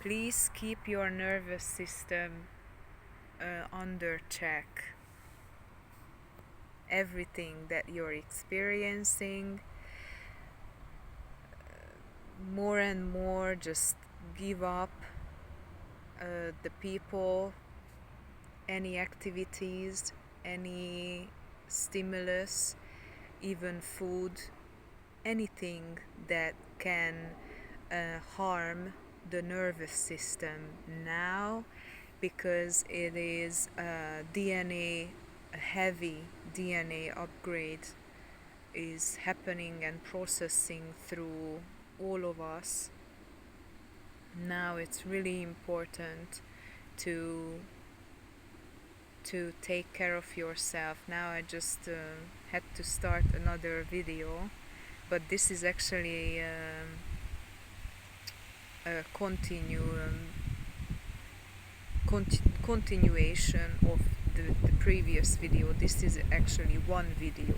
Please keep your nervous system under check. Everything that you're experiencing, more and more, just give up the people, any activities, any stimulus, even food, anything that can harm the nervous system now, because it is a heavy DNA upgrade is happening and processing through all of us. Now it's really important to take care of yourself. Now I just had to start another video, but this is actually a continuation of the previous video. This is actually one video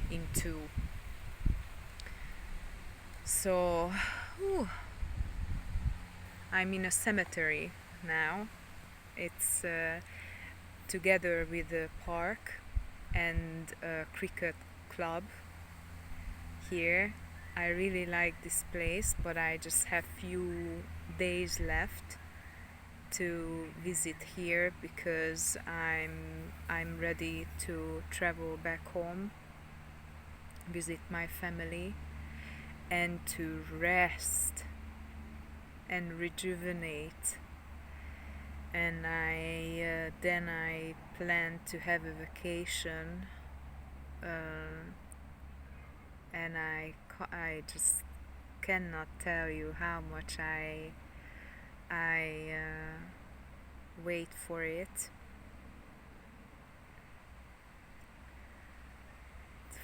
in two. So I'm in a cemetery now. It's together with a park and a cricket club here. I really like this place, but I just have few days left to visit here because I'm ready to travel back home, visit my family, and to rest and rejuvenate. And then I plan to have a vacation, and I just cannot tell you how much I wait for it,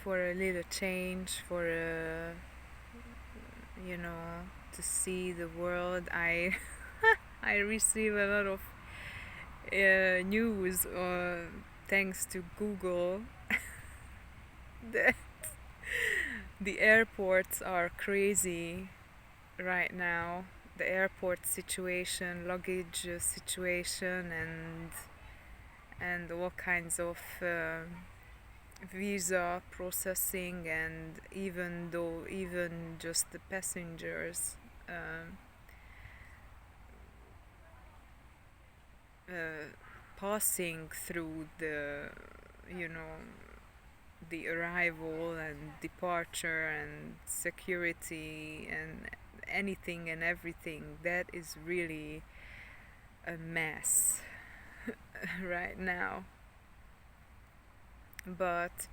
for a little change, for a, to see the world. I receive a lot of news thanks to Google that the airports are crazy right now. The airport situation, luggage situation, and all kinds of visa processing, and even just the passengers passing through the arrival and departure and security and anything and everything, that is really a mess right now. But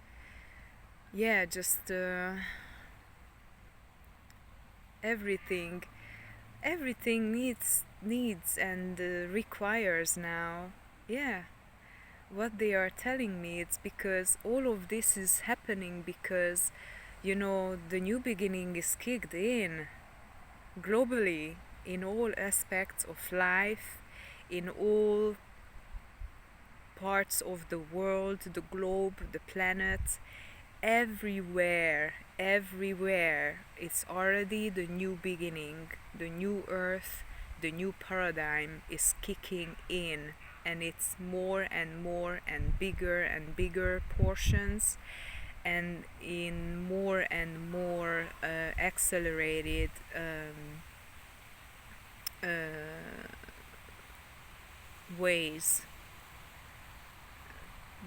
yeah, just everything needs and requires now, yeah, what they are telling me. It's because all of this is happening because the new beginning is kicked in globally, in all aspects of life, in all parts of the world, the globe, the planet, everywhere. It's already the new beginning, the new earth, the new paradigm is kicking in, and it's more and more and bigger portions, and in more and more accelerated ways.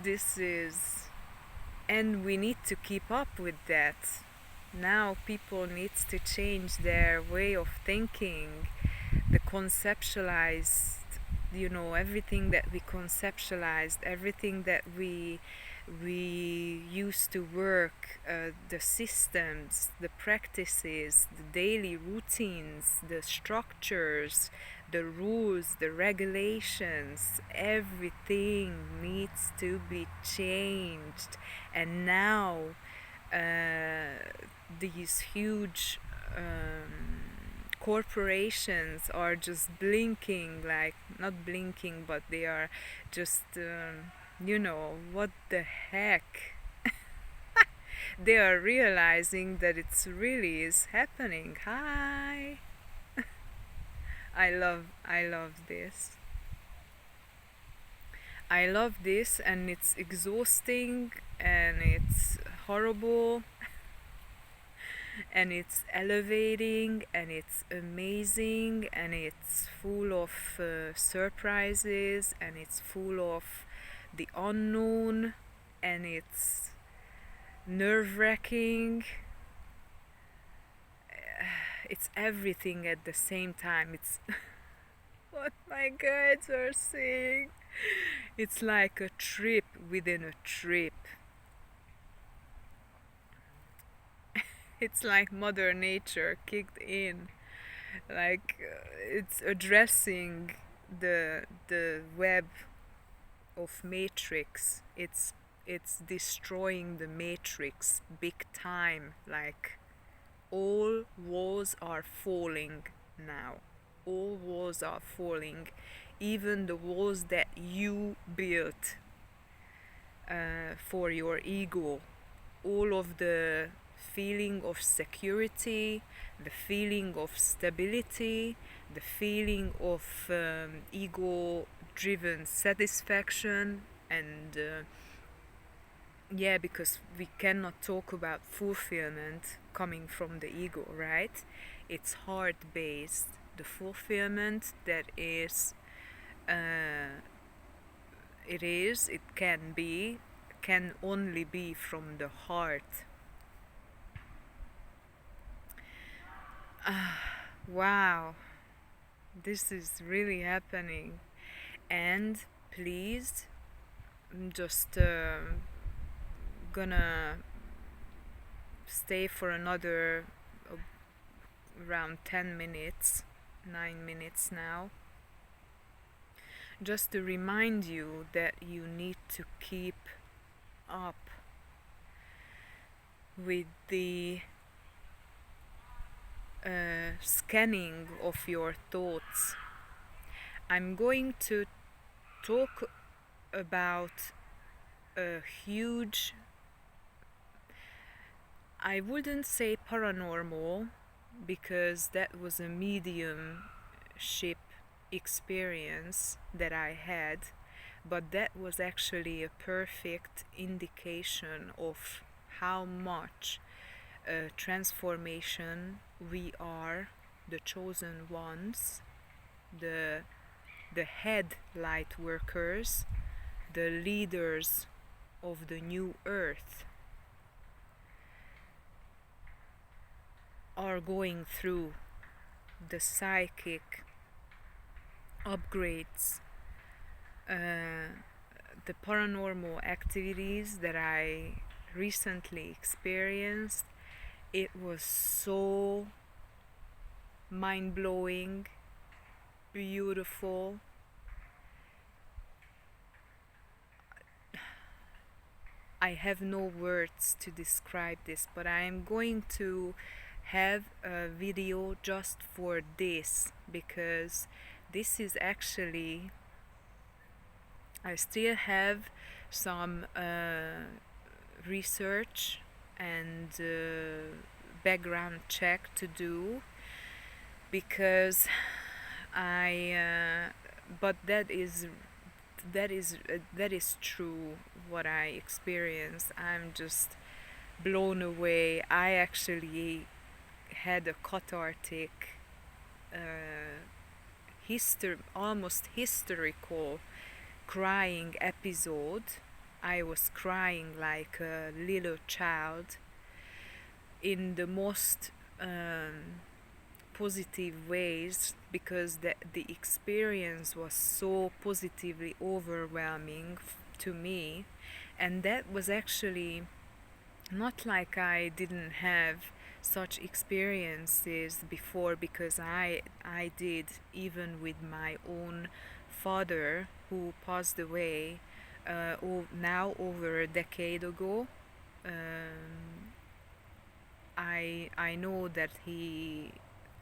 This is, and we need to keep up with that. Now people needs to change their way of thinking, the conceptualized, everything that we conceptualized, everything that we used to work, the systems, the practices, the daily routines, the structures, the rules, the regulations, everything needs to be changed. And now these huge corporations are just blinking, like not blinking, but they are just what the heck. They are realizing that it's really is happening. Hi. I love this. I love this, and it's exhausting, and it's horrible, and it's elevating, and it's amazing, and it's full of surprises, and it's full of the unknown, and it's nerve-wracking. It's everything at the same time. It's what my guides are saying. It's like a trip within a trip. It's like Mother Nature kicked in. Like it's addressing the web of matrix. It's destroying the matrix big time. Like all walls are falling now. All walls are falling, even the walls that you built for your ego. All of the feeling of security, the feeling of stability, the feeling of ego driven satisfaction, and yeah, because we cannot talk about fulfillment coming from the ego, right? It's heart based. The fulfillment that is, it can only be from the heart. Wow, this is really happening. And please, I'm just gonna stay for another around 10 minutes, 9 minutes now, just to remind you that you need to keep up with the scanning of your thoughts. I'm going to talk about a huge, I wouldn't say paranormal, because that was a mediumship experience that I had, but that was actually a perfect indication of how much transformation we are, the chosen ones, the head light workers, the leaders of the new earth, are going through the psychic upgrades, the paranormal activities that I recently experienced. It was so mind blowing, beautiful. I have no words to describe this, but I am going to have a video just for this, because this is actually, I still have some research and background check to do, because but that is true what I experienced. I'm just blown away. I actually had a cathartic, almost hysterical crying episode. I was crying like a little child in the most positive ways, because the experience was so positively overwhelming to me. And that was actually not like I didn't have such experiences before, because I did, even with my own father, who passed away now over a decade ago. I know that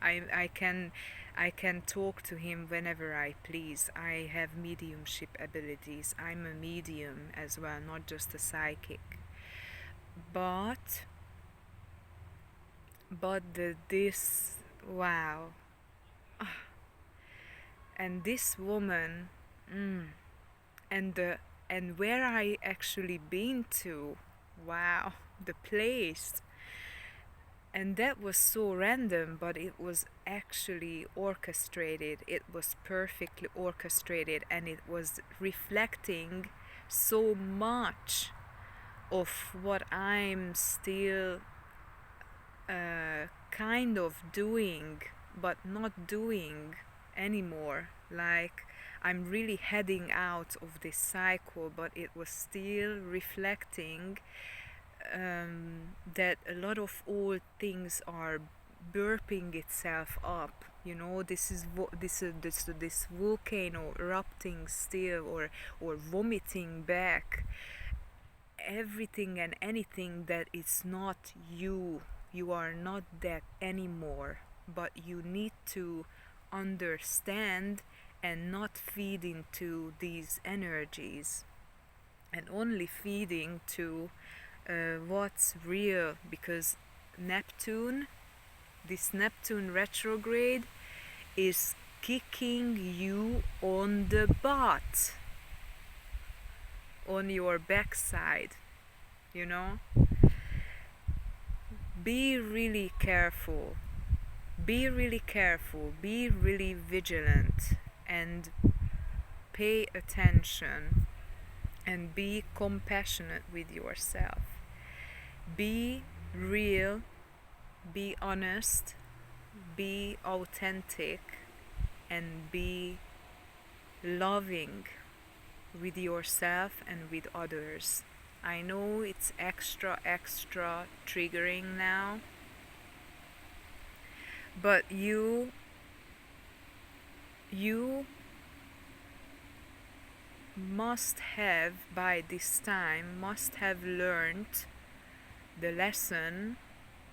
I can talk to him whenever I please. I have mediumship abilities. I'm a medium as well, not just a psychic. But this, wow, And this woman, and the and where I actually been to, wow, the place. And that was so random, but it was actually orchestrated. It was perfectly orchestrated, and it was reflecting so much of what I'm still kind of doing, but not doing anymore. Like, I'm really heading out of this cycle, but it was still reflecting that a lot of old things are burping itself up. You know, this volcano erupting still, or vomiting back everything and anything that is not you. You are not that anymore, but you need to understand and not feed into these energies, and only feeding to what's real, because Neptune, this Neptune retrograde, is kicking you on the butt, on your backside, you know? Be really careful. Be really careful. Be really vigilant. And pay attention. And be compassionate with yourself. Be real. Be honest. Be authentic. And be loving with yourself and with others. I know it's extra triggering now, but you must have, by this time, must have learned the lesson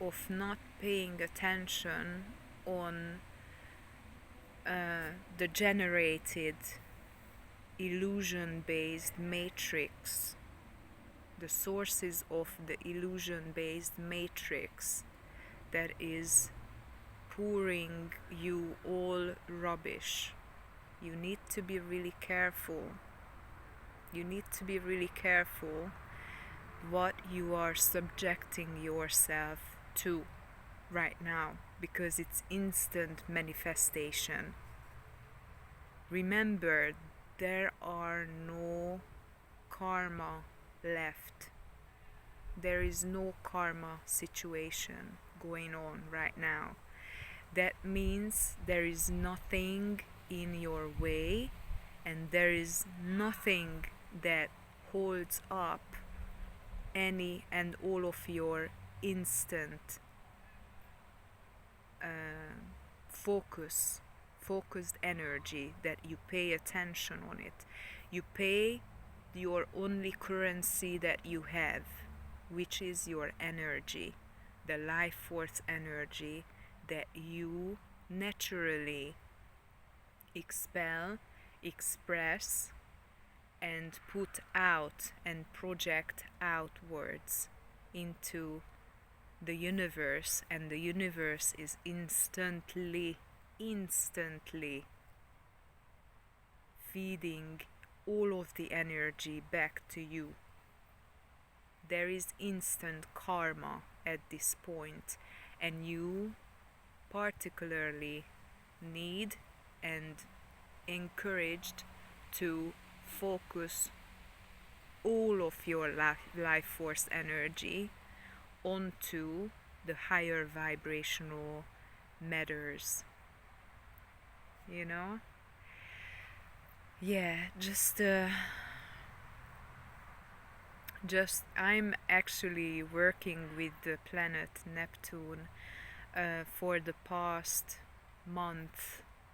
of not paying attention on the generated illusion-based matrix, the sources of the illusion-based matrix that is pouring you all rubbish. You need to be really careful. You need to be really careful what you are subjecting yourself to right now, because it's instant manifestation. Remember, there are no karma left. There is no karma situation going on right now. That means there is nothing in your way, and there is nothing that holds up any and all of your instant focused energy, that you pay attention on it. You pay your only currency that you have, which is your energy, the life force energy that you naturally expel, express, and put out and project outwards into the universe. And the universe is instantly feeding all of the energy back to you. There is instant karma at this point, and you particularly need and encouraged to focus all of your life force energy onto the higher vibrational matters, you know? Yeah, just I'm actually working with the planet Neptune for the past month